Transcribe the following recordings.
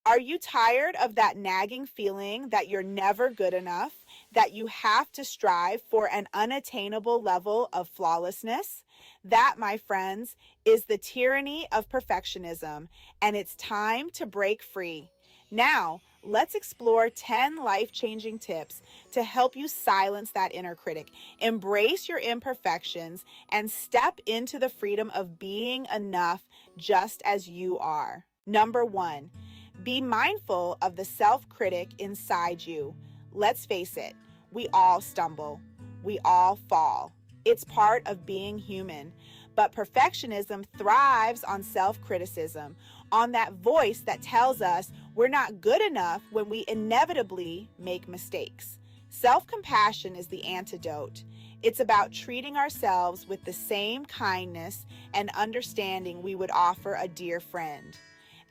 Are you tired of that nagging feeling that you're never good enough, that you have to strive for an unattainable level of flawlessness? That, my friends, is the tyranny of perfectionism, and it's time to break free. Now, let's explore 10 life changing tips to help you silence that inner critic, embrace your imperfections, and step into the freedom of being enough just as you are. Number one, be mindful of the self-critic inside you. Let's face it, we all stumble. We all fall. It's part of being human. But perfectionism thrives on self-criticism, on that voice that tells us we're not good enough when we inevitably make mistakes. Self-compassion is the antidote. It's about treating ourselves with the same kindness and understanding we would offer a dear friend.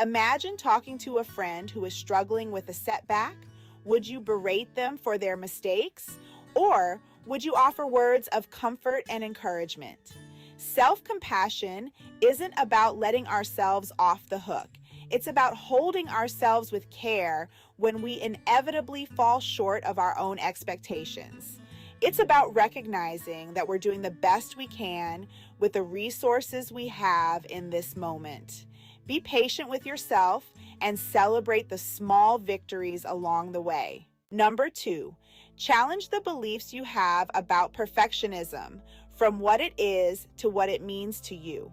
Imagine talking to a friend who is struggling with a setback. Would you berate them for their mistakes? Or would you offer words of comfort and encouragement? Self-compassion isn't about letting ourselves off the hook. It's about holding ourselves with care when we inevitably fall short of our own expectations. It's about recognizing that we're doing the best we can with the resources we have in this moment. Be patient with yourself and celebrate the small victories along the way. Number two, challenge the beliefs you have about perfectionism, from what it is to what it means to you.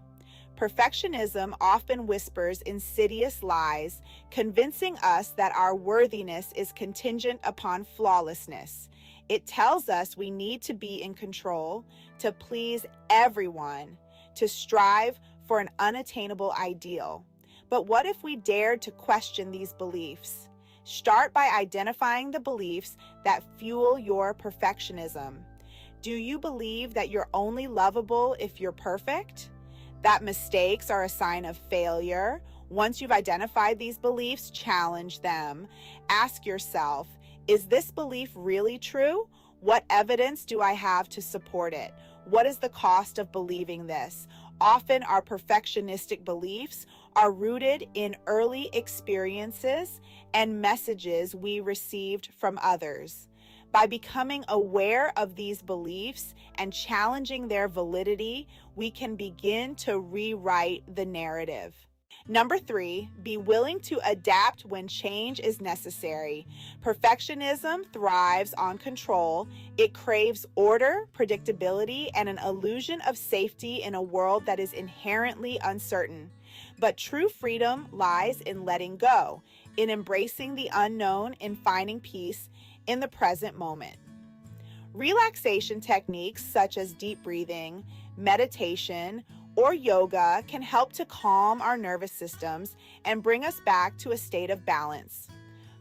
Perfectionism often whispers insidious lies, convincing us that our worthiness is contingent upon flawlessness. It tells us we need to be in control, to please everyone, to strive for an unattainable ideal. But what if we dared to question these beliefs? Start by identifying the beliefs that fuel your perfectionism. Do you believe that you're only lovable if you're perfect? That mistakes are a sign of failure? Once you've identified these beliefs, challenge them. Ask yourself, is this belief really true? What evidence do I have to support it? What is the cost of believing this? Often our perfectionistic beliefs are rooted in early experiences and messages we received from others. By becoming aware of these beliefs and challenging their validity, we can begin to rewrite the narrative. Number three, be willing to adapt when change is necessary. Perfectionism thrives on control. It craves order, predictability, and an illusion of safety in a world that is inherently uncertain. But true freedom lies in letting go, in embracing the unknown, in finding peace in the present moment. Relaxation techniques such as deep breathing, meditation, or yoga can help to calm our nervous systems and bring us back to a state of balance.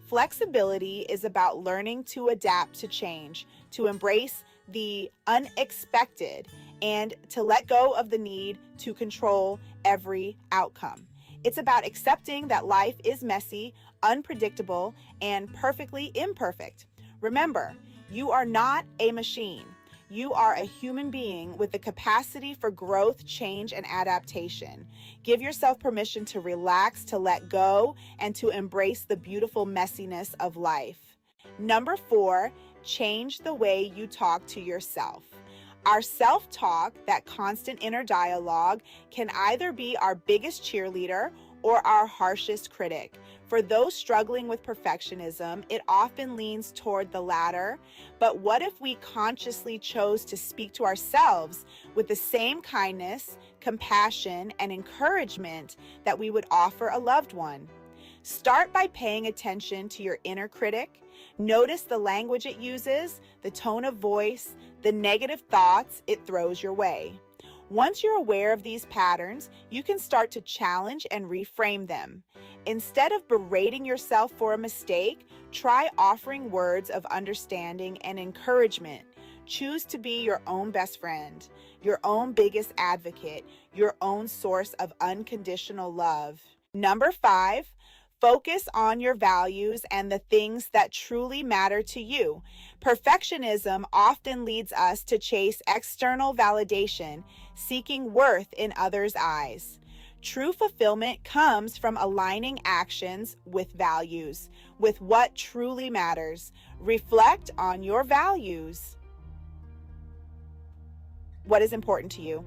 Flexibility is about learning to adapt to change, to embrace the unexpected, and to let go of the need to control every outcome. It's about accepting that life is messy, unpredictable, and perfectly imperfect. Remember, you are not a machine. You are a human being with the capacity for growth, change, and adaptation. Give yourself permission to relax, to let go, and to embrace the beautiful messiness of life. Number four, change the way you talk to yourself. Our self-talk, that constant inner dialogue, can either be our biggest cheerleader or our harshest critic. For those struggling with perfectionism, it often leans toward the latter. But what if we consciously chose to speak to ourselves with the same kindness, compassion, and encouragement that we would offer a loved one? Start by paying attention to your inner critic. Notice the language it uses, the tone of voice, the negative thoughts it throws your way. Once you're aware of these patterns, you can start to challenge and reframe them. Instead of berating yourself for a mistake, try offering words of understanding and encouragement. Choose to be your own best friend, your own biggest advocate, your own source of unconditional love. Number five, focus on your values and the things that truly matter to you. Perfectionism often leads us to chase external validation, seeking worth in others' eyes. True fulfillment comes from aligning actions with values, with what truly matters. Reflect on your values. What is important to you?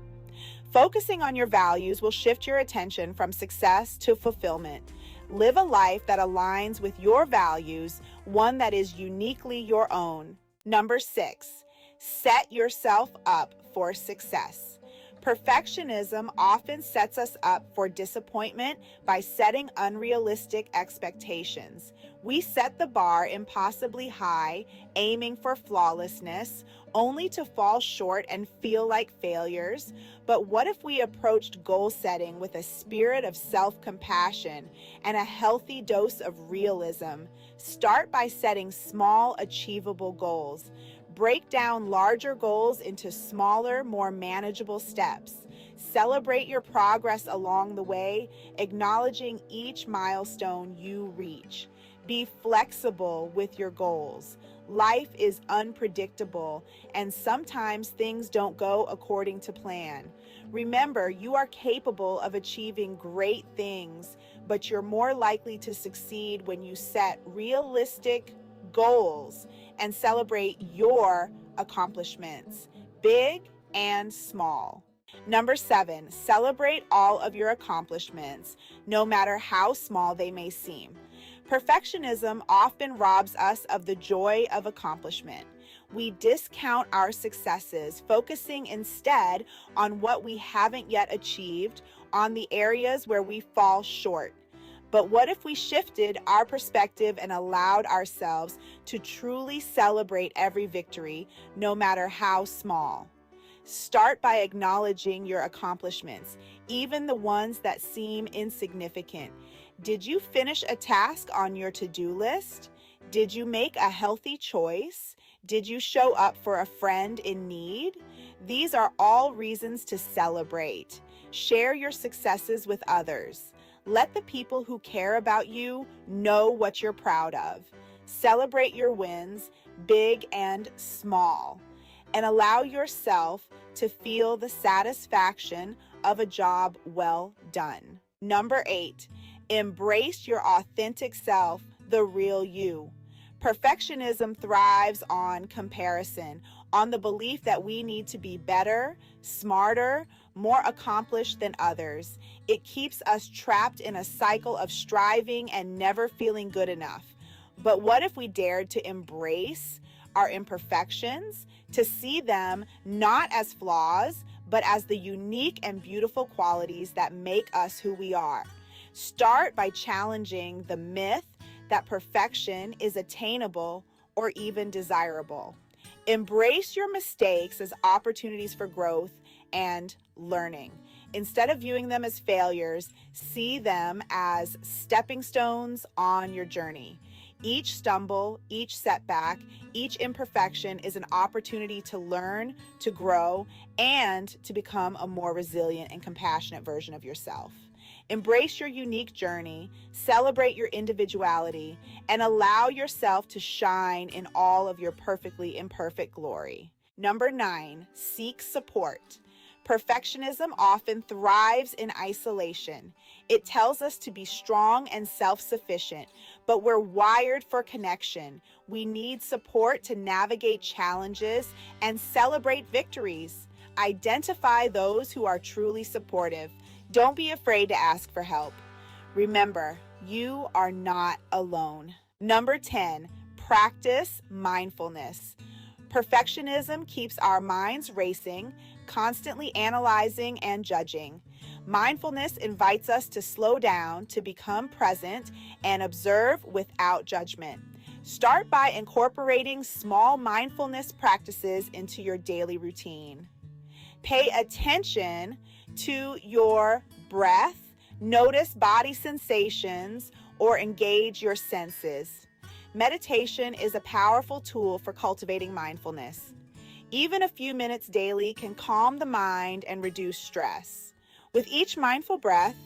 Focusing on your values will shift your attention from success to fulfillment. Live a life that aligns with your values, one that is uniquely your own. Number 6, set yourself up for success. Perfectionism often sets us up for disappointment by setting unrealistic expectations. We set the bar impossibly high, aiming for flawlessness, only to fall short and feel like failures. But what if we approached goal setting with a spirit of self-compassion and a healthy dose of realism? Start by setting small, achievable goals. Break down larger goals into smaller, more manageable steps. Celebrate your progress along the way, acknowledging each milestone you reach. Be flexible with your goals. Life is unpredictable, and sometimes things don't go according to plan. Remember, you are capable of achieving great things, but you're more likely to succeed when you set realistic goals and celebrate your accomplishments, big and small. Number 7, celebrate all of your accomplishments, no matter how small they may seem. Perfectionism often robs us of the joy of accomplishment. We discount our successes, focusing instead on what we haven't yet achieved, on the areas where we fall short. But what if we shifted our perspective and allowed ourselves to truly celebrate every victory, no matter how small? Start by acknowledging your accomplishments, even the ones that seem insignificant. Did you finish a task on your to-do list? Did you make a healthy choice? Did you show up for a friend in need? These are all reasons to celebrate. Share your successes with others. Let the people who care about you know what you're proud of. Celebrate your wins, big and small, and allow yourself to feel the satisfaction of a job well done. Number 8, embrace your authentic self, the real you. Perfectionism thrives on comparison, on the belief that we need to be better, smarter, more accomplished than others. It keeps us trapped in a cycle of striving and never feeling good enough. But what if we dared to embrace our imperfections, to see them not as flaws, but as the unique and beautiful qualities that make us who we are? Start by challenging the myth that perfection is attainable or even desirable. Embrace your mistakes as opportunities for growth and learning. Instead of viewing them as failures, see them as stepping stones on your journey. Each stumble, each setback, each imperfection is an opportunity to learn, to grow, and to become a more resilient and compassionate version of yourself. Embrace your unique journey, celebrate your individuality, and allow yourself to shine in all of your perfectly imperfect glory. Number 9, seek support. Perfectionism often thrives in isolation. It tells us to be strong and self-sufficient, but we're wired for connection. We need support to navigate challenges and celebrate victories. Identify those who are truly supportive. Don't be afraid to ask for help. Remember, you are not alone. Number 10, practice mindfulness. Perfectionism keeps our minds racing, constantly analyzing and judging. Mindfulness invites us to slow down, to become present, and observe without judgment. Start by incorporating small mindfulness practices into your daily routine. Pay attention to your breath, notice body sensations, or engage your senses. Meditation is a powerful tool for cultivating mindfulness. Even a few minutes daily can calm the mind and reduce stress. With each mindful breath,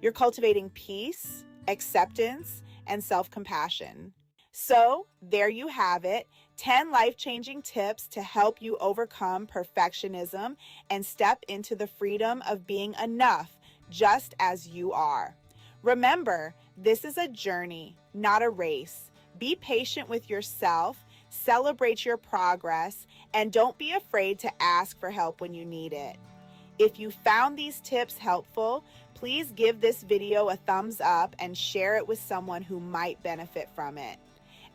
you're cultivating peace, acceptance, and self-compassion. So, there you have it, 10 life-changing tips to help you overcome perfectionism and step into the freedom of being enough, just as you are. Remember, this is a journey, not a race. Be patient with yourself, celebrate your progress, and don't be afraid to ask for help when you need it. If you found these tips helpful, please give this video a thumbs up and share it with someone who might benefit from it.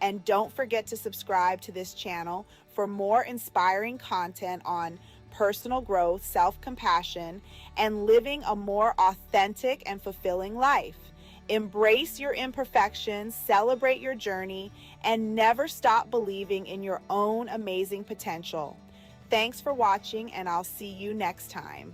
And don't forget to subscribe to this channel for more inspiring content on personal growth, self-compassion, and living a more authentic and fulfilling life. Embrace your imperfections, celebrate your journey, and never stop believing in your own amazing potential. Thanks for watching, and I'll see you next time.